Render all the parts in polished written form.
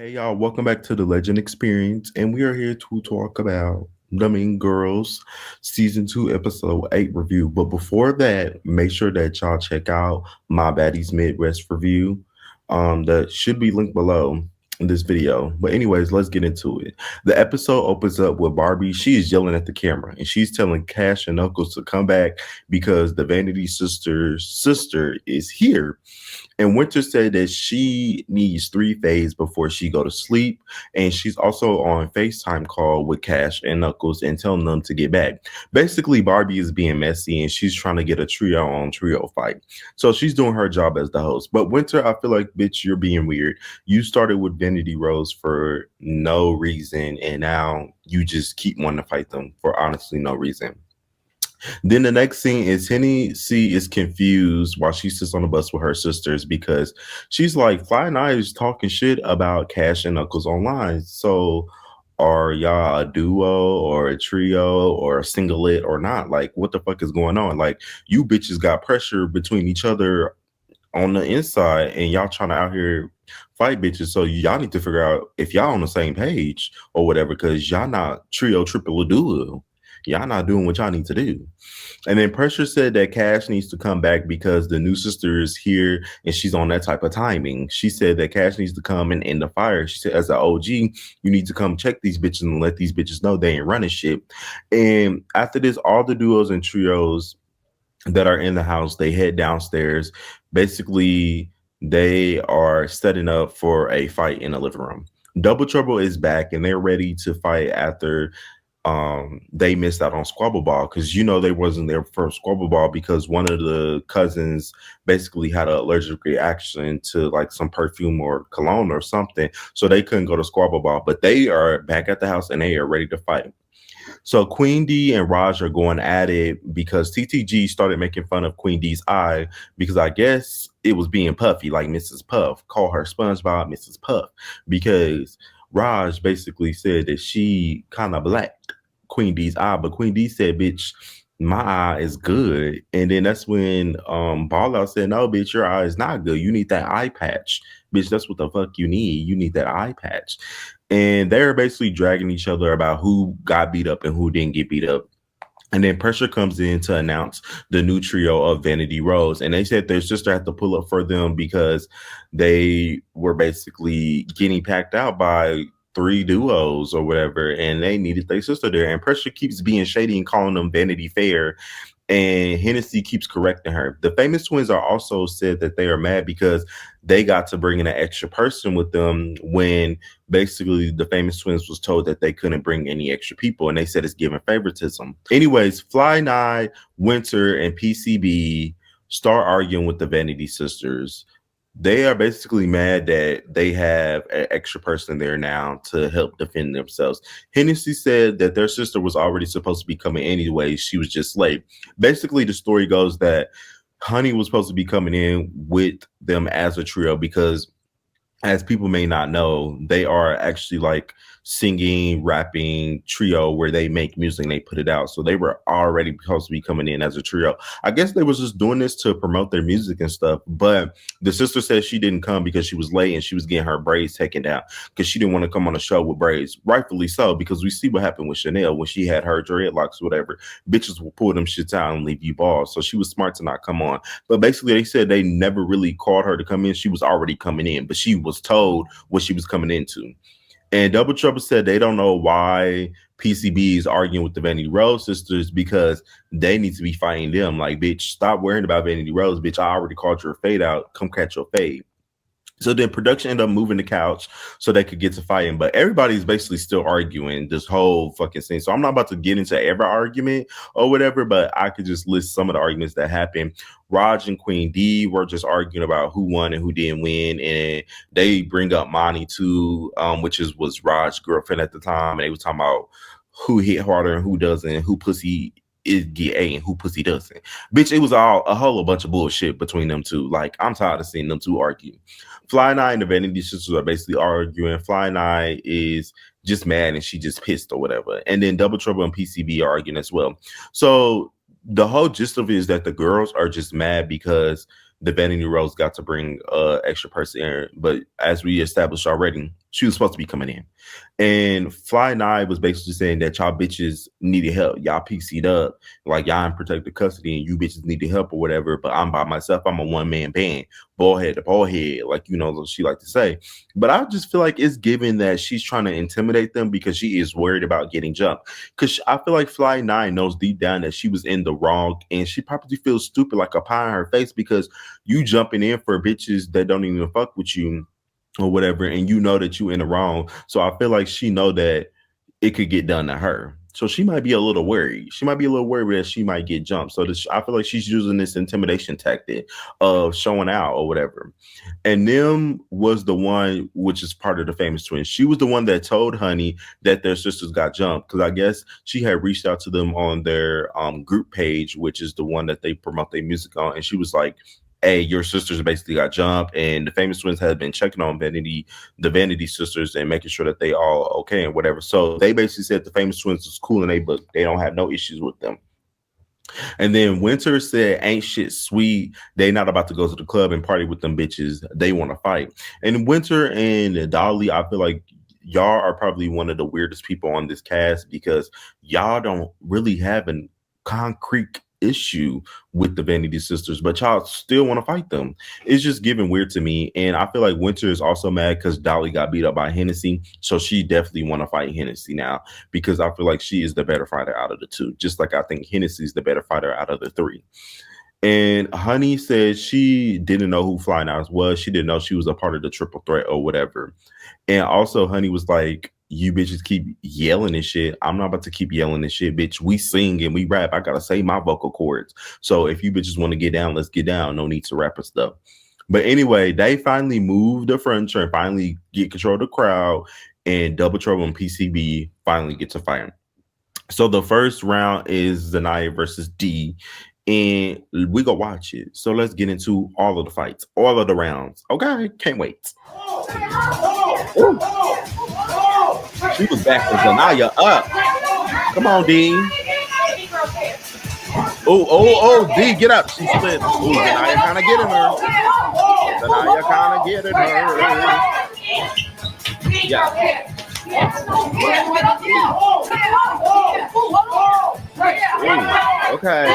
Hey y'all, welcome back to the Legend Experience, and we are here to talk about the Mean Girls Season 2, Episode 8 review. But before that, make sure that y'all check out my Baddies Midwest review. That should be linked below in this video. But anyways, let's get into it. The episode opens up with Barbie. She is yelling at the camera and she's telling Cash and Knuckles to come back because the Vanity Sister's sister is here. And Winter said that she needs 3 days before she go to sleep. And she's also on FaceTime call with Cash and Knuckles and telling them to get back. Basically, Barbie is being messy and she's trying to get a trio on trio fight. So she's doing her job as the host. But Winter, I feel like, bitch, you're being weird. You started with Vanity Rose for no reason. And now you just keep wanting to fight them for honestly no reason. Then the next scene is Hennessy is confused while she sits on the bus with her sisters because she's like, Fly and I is talking shit about Cash and Knuckles online. So are y'all a duo or a trio or a singlet or not? Like, what the fuck is going on? Like, you bitches got pressure between each other on the inside and y'all trying to out here fight bitches. So y'all need to figure out if y'all on the same page or whatever, because y'all not trio, triple, or duo. Y'all not doing what y'all need to do. And then Pressure said that Cash needs to come back because the new sister is here and she's on that type of timing. She said that Cash needs to come and end the fire. She said, as an OG, you need to come check these bitches and let these bitches know they ain't running shit. And after this, all the duos and trios that are in the house, they head downstairs. Basically, they are setting up for a fight in the living room. Double Trouble is back and they're ready to fight after they missed out on Squabble Ball, because they wasn't there for Squabble Ball because one of the cousins basically had an allergic reaction to like some perfume or cologne or something, so they couldn't go to Squabble Ball. But they are back at the house and they are ready to fight. So Queen D and Raj are going at it because TTG started making fun of Queen D's eye because I guess it was being puffy, like Mrs. Puff. Call her SpongeBob Mrs. Puff, because Raj basically said that she kind of blacked Queen D's eye, but Queen D said, bitch, my eye is good. And then that's when Ballout said, no, bitch, your eye is not good. You need that eye patch. Bitch, that's what the fuck you need. You need that eye patch. And they're basically dragging each other about who got beat up and who didn't get beat up. And then Pressure comes in to announce the new trio of Vanity Rose. And they said their sister had to pull up for them because they were basically getting packed out by 3 duos or whatever. And they needed their sister there. And Pressure keeps being shady and calling them Vanity Fair. And Hennessy keeps correcting her. The Famous Twins are also said that they are mad because they got to bring in an extra person with them when basically the Famous Twins was told that they couldn't bring any extra people, and they said it's giving favoritism. Anyways, Fly Nye, Winter, and PCB start arguing with the Vanity Sisters. They are basically mad that they have an extra person there now to help defend themselves. Hennessy said that their sister was already supposed to be coming anyway. She was just late. Basically, the story goes that Honey was supposed to be coming in with them as a trio because, as people may not know, they are actually like singing, rapping trio where they make music and they put it out. So they were already supposed to be coming in as a trio. I guess they was just doing this to promote their music and stuff. But the sister said she didn't come because she was late and she was getting her braids taken down because she didn't want to come on a show with braids. Rightfully so, because we see what happened with Chanel when she had her dreadlocks or whatever. Bitches will pull them shits out and leave you bald. So she was smart to not come on. But basically, they said they never really called her to come in. She was already coming in, but she was told what she was coming into. And Double Trouble said they don't know why PCB is arguing with the Vanity Rose sisters because they need to be fighting them. Like, bitch, stop worrying about Vanity Rose. Bitch, I already called your fade out. Come catch your fade. So then production ended up moving the couch so they could get to fighting. But everybody's basically still arguing this whole fucking scene. So I'm not about to get into every argument or whatever, but I could just list some of the arguments that happened. Raj and Queen D were just arguing about who won and who didn't win. And they bring up Monty too, which was Raj's girlfriend at the time. And they were talking about who hit harder and who doesn't, and who pussy is gay and who pussy doesn't. Bitch, it was all a whole bunch of bullshit between them two. Like, I'm tired of seeing them two argue. Fly Nye and the Vanity Sisters are basically arguing. Fly Nye is just mad and she just pissed or whatever. And then Double Trouble and PCB are arguing as well. So the whole gist of it is that the girls are just mad because the Vanity Rose got to bring extra person in. But as we established already, She was supposed to be coming in. And Fly Nye was basically saying that y'all bitches needed help. Y'all PC'd up. Like y'all in protective custody and you bitches needed help or whatever. But I'm by myself. I'm a one-man band. Ball head to ball head. Like, you know, she like to say. But I just feel like it's given that she's trying to intimidate them because she is worried about getting jumped. Because I feel like Fly Nye knows deep down that she was in the wrong. And she probably feels stupid like a pie in her face because you jumping in for bitches that don't even fuck with you or whatever, and you know that you in the wrong. So I feel like she know that it could get done to her. So she might be a little worried. She might be a little worried that she might get jumped. So I feel like she's using this intimidation tactic of showing out or whatever. And them was the one, which is part of the Famous Twins. She was the one that told Honey that their sisters got jumped because I guess she had reached out to them on their group page, which is the one that they promote their music on. And she was like, hey, your sisters basically got jumped, and the Famous Twins had been checking on the Vanity sisters and making sure that they all okay and whatever. So they basically said the Famous Twins was cool in their book. They don't have no issues with them. And then Winter said, ain't shit sweet. They not about to go to the club and party with them bitches. They want to fight. And Winter and Dolly, I feel like y'all are probably one of the weirdest people on this cast because y'all don't really have a concrete issue with the Vanity sisters, but y'all still want to fight them. It's just giving weird to me. And I feel like Winter is also mad because Dolly got beat up by Hennessy. So she definitely want to fight Hennessy now because I feel like she is the better fighter out of the two. Just like I think Hennessy is the better fighter out of the three. And Honey said she didn't know who Fly Knives was. She didn't know she was a part of the triple threat or whatever. And also Honey was like, you bitches keep yelling and shit. I'm not about to keep yelling and shit, bitch. We sing and we rap. I gotta say my vocal cords. So if you bitches want to get down, let's get down. No need to rap and stuff. But anyway, they finally moved the furniture and finally get control of the crowd. And Double Trouble and PCB finally get to fight. So the first round is Zanaya versus D. And we go watch it. So let's get into all of the fights, all of the rounds. Okay, can't wait. Ooh. She was back with Zanaya up. Come on, D. Oh, D, get up. She split. Ooh, Zanaya kind of getting her. Zanaya kind of getting her. Yeah. Ooh, okay.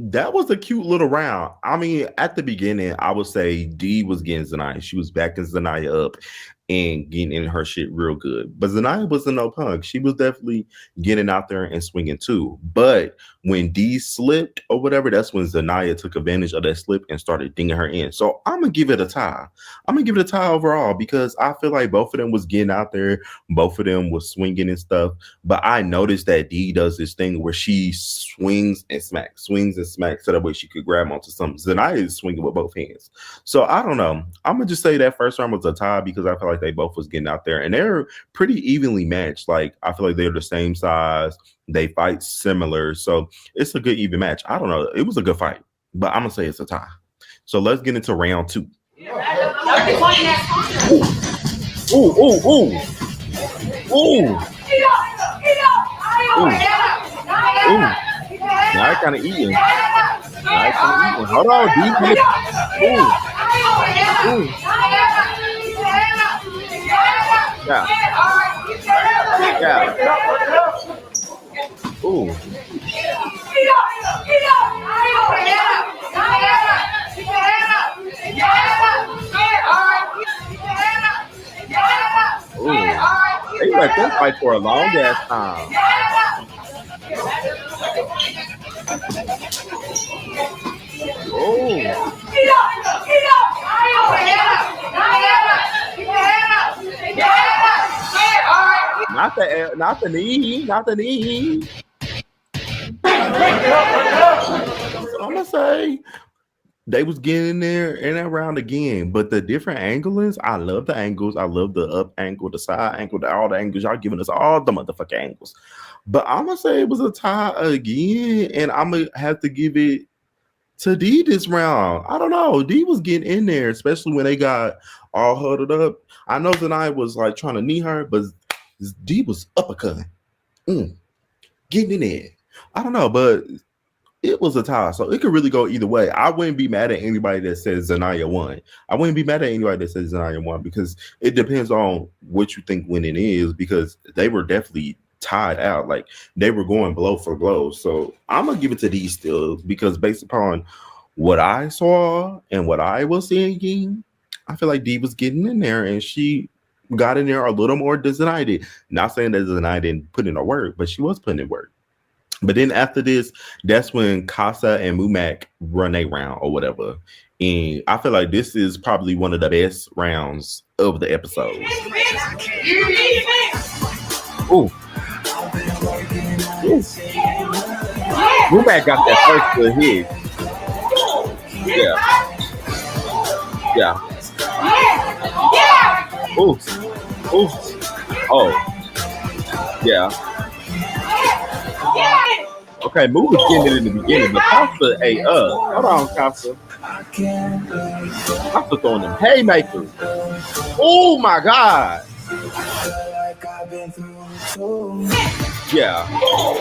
That was a cute little round. I mean, at the beginning, I would say D was getting Zanaya. She was backing Zanaya up and getting in her shit real good. But Zanaya wasn't no punk. She was definitely getting out there and swinging too. But when D slipped or whatever, that's when Zanaya took advantage of that slip and started dinging her in. So I'm going to give it a tie. I'm going to give it a tie overall because I feel like both of them was getting out there. Both of them was swinging and stuff. But I noticed that D does this thing where she swings and smacks so that way she could grab onto something. Zanaya is swinging with both hands. So I don't know. I'm going to just say that first round was a tie because I feel like they both was getting out there and they're pretty evenly matched. Like I feel like they're the same size. They fight similar. So it's a good even match. I don't know. It was a good fight, but I'm going to say it's a tie. So let's get into round two. Ooh. Ooh. Now I kind of eating. Hold on, D. Ooh. Yeah. Ooh. They let them fight for a long ass time. Oh. Not the knee. I'm gonna say they was getting there and around again, but the different anglings, I love the angles. I love the up angle, the side angle, all the angles. Y'all giving us all the motherfucking angles. But I'm gonna say it was a tie again, and I'm gonna have to give it to D this round. I don't know. D was getting in there, especially when they got all huddled up. I know that I was like trying to knee her, but D was uppercutting. Getting in there. I don't know, but it was a tie, so it could really go either way. I wouldn't be mad at anybody that says Zanaya won. I wouldn't be mad at anybody that says Zanaya won because it depends on what you think winning is. Because they were definitely tied out, like they were going blow for blow. So I'm gonna give it to these still because based upon what I saw and what I was seeing, I feel like Dee was getting in there and she got in there a little more than I did. Not saying that Zanaya didn't put in her work, but she was putting in work. But then after this, that's when Casa and Mumac run a round or whatever. And I feel like this is probably one of the best rounds of the episode. Ooh. Ooh. Mumac got that first good hit. Yeah. Yeah. Ooh. Ooh. Oh. Yeah. Okay, Moo was getting it in the beginning, but Casa ate up. Hold on, Casa. Casa throwing them haymakers. Oh my God. Yeah. Oh.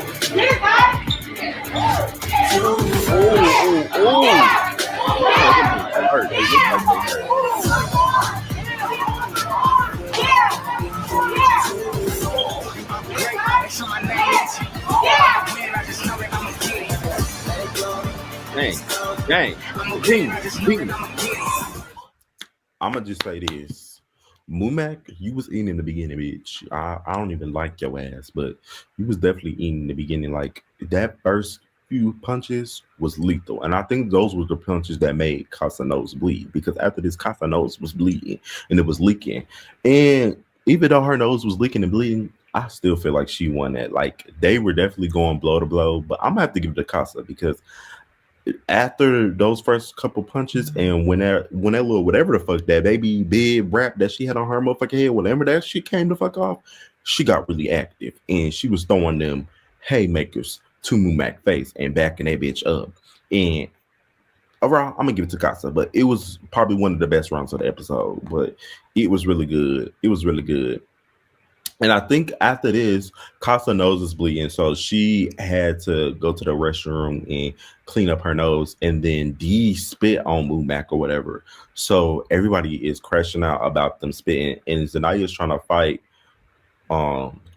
That hurt. They look like they hurt. Dang. I'm gonna just say this. Mumac, you was eating in the beginning, bitch. I don't even like your ass, but you was definitely eating in the beginning. Like that first few punches was lethal. And I think those were the punches that made Casa nose bleed. Because after this, Casa nose was bleeding and it was leaking. And even though her nose was leaking and bleeding, I still feel like she won that. Like they were definitely going blow to blow, but I'm gonna have to give it to Casa because after those first couple punches and when that little whatever the fuck that baby big wrap that she had on her motherfucking head, whenever that shit came the fuck off, she got really active and she was throwing them haymakers to Mumac face and backing that bitch up. And overall, I'm gonna give it to Casa, but it was probably one of the best rounds of the episode. But it was really good. It was really good. And I think after this, Casa nose is bleeding, so she had to go to the restroom and clean up her nose. And then Dee spit on Mumac or whatever. So everybody is crashing out about them spitting, and Zanaya's trying to fight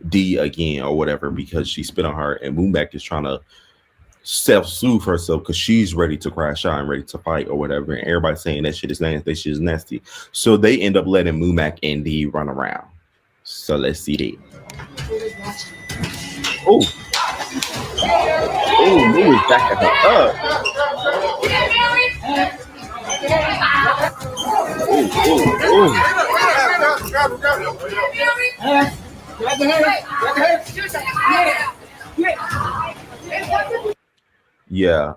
Dee again or whatever because she spit on her, and Mumac is trying to self-soothe herself because she's ready to crash out and ready to fight or whatever. And everybody's saying that shit is nasty. That shit is nasty. So they end up letting Mumac and Dee run around. So let's see that. Oh, Moo is backing her up. Yeah.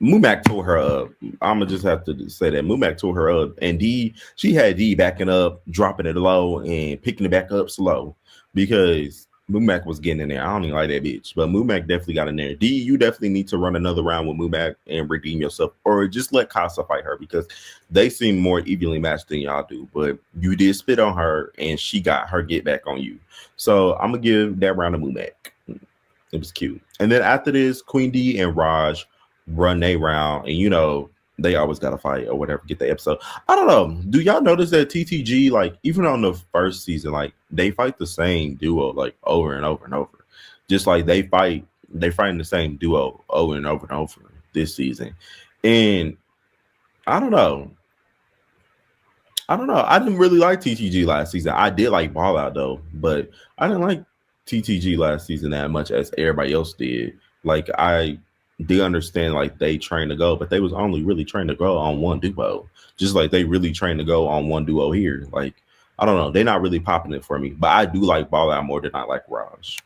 Mumac tore her up. I'ma just have to say that Mumac tore her up, and she had Dee backing up, dropping it low, and picking it back up slow because Mumac was getting in there. I don't even like that bitch, but Mumac definitely got in there. Dee, you definitely need to run another round with Mumac and redeem yourself, or just let Casa fight her because they seem more evenly matched than y'all do. But you did spit on her, and she got her get back on you. So I'm gonna give that round to Mumac. It was cute. And then after this, Queen Dee and Raj run they round, and they always gotta fight or whatever, get the episode. I don't know. Do y'all notice that TTG, like, even on the first season, like they fight the same duo like over and over and over. Just like they fighting the same duo over and over and over this season. And I don't know. I didn't really like TTG last season. I did like Ballout though, but I didn't like TTG last season that much as everybody else did. Like I did understand like they trained to go, but they was only really trained to go on one duo. Just like they really trained to go on one duo here. Like I don't know, they're not really popping it for me. But I do like Ballout more than I like Raj.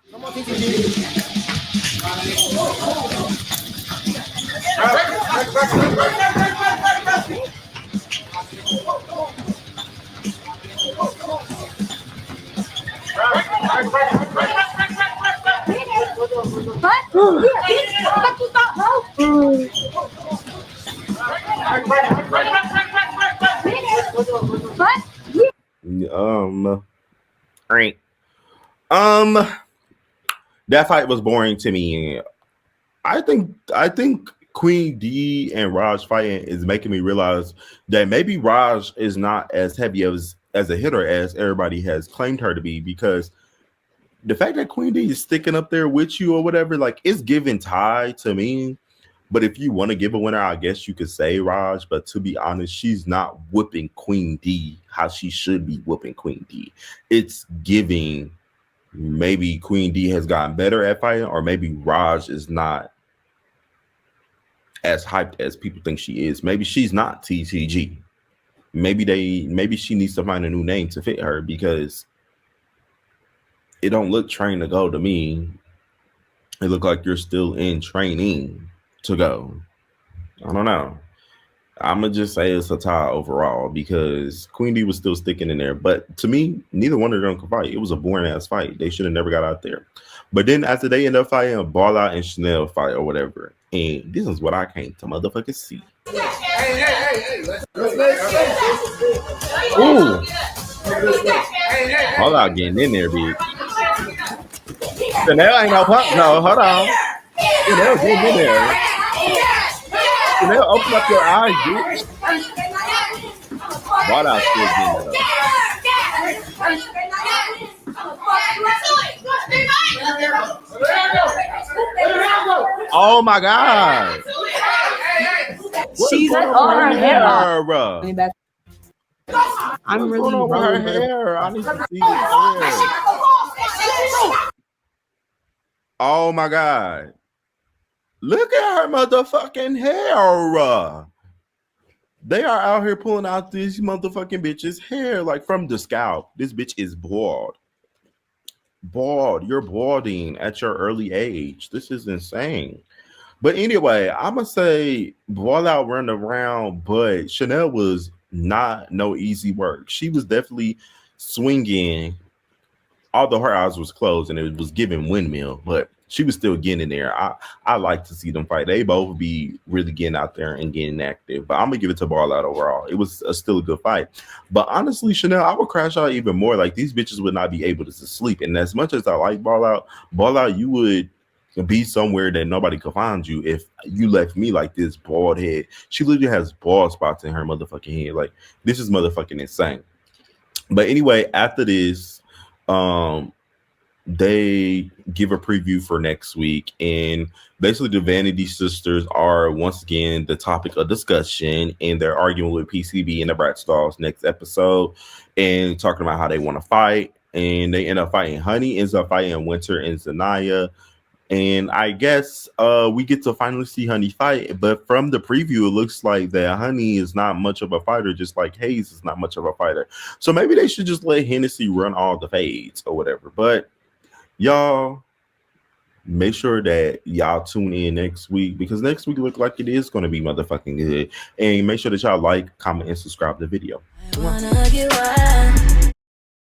That fight was boring to me. I think Queen D and Raj fighting is making me realize that maybe Raj is not as heavy as a hitter as everybody has claimed her to be, because the fact that Queen D is sticking up there with you or whatever, like, it's giving tie to me. But if you want to give a winner, I guess you could say Raj. But to be honest, she's not whooping Queen D how she should be whooping Queen D. It's giving maybe Queen D has gotten better at fighting, or maybe Raj is not as hyped as people think she is. Maybe she's not TTG. Maybe she needs to find a new name to fit her, because it don't look train to go to me. It look like you're still in training to go. I don't know. I'm gonna just say it's a tie overall, because Queen D was still sticking in there. But to me, neither one of them could fight. It was a boring ass fight. They should have never got out there. But then after they end up fighting, a Ballout and Chanel fight or whatever. And this is what I came to motherfucking see. Hey, Ooh. Ballout getting in there, bitch. Chanel ain't no punk. No, hold on. Chanel getting in there. Chanel, open up your eyes, bitch. Ballout still getting there. Oh my God. She's on her hair. I'm really over her hair. I need to see the hair. Oh my God. Look at her motherfucking hair. They are out here pulling out these motherfucking bitches' hair, like, from the scalp. This bitch is bald. Bald. You're balding at your early age. This is insane. But anyway, I'm going to say Ballout run around, but Chanel was not no easy work. She was definitely swinging, although her eyes was closed and it was giving windmill, but she was still getting in there. I like to see them fight. They both be really getting out there and getting active. But I'm going to give it to Ballout overall. It was still a good fight. But honestly, Chanel, I would crash out even more. Like, these bitches would not be able to sleep. And as much as I like Ballout, you would be somewhere that nobody could find you if you left me like this bald head. She literally has bald spots in her motherfucking head. Like, this is motherfucking insane. But anyway, after this, they give a preview for next week, and basically the Vanity Sisters are once again the topic of discussion, and they're arguing with PCB and the Brat Stalls next episode and talking about how they want to fight, and they end up fighting. Honey ends up fighting Winter and Zanaya, and I guess we get to finally see Honey fight. But from the preview, it looks like that Honey is not much of a fighter, just like Hayes is not much of a fighter. So maybe they should just let Hennessy run all the fades or whatever. But y'all, make sure that y'all tune in next week, because next week look like it is going to be motherfucking good. And make sure that y'all like, comment, and subscribe to the video.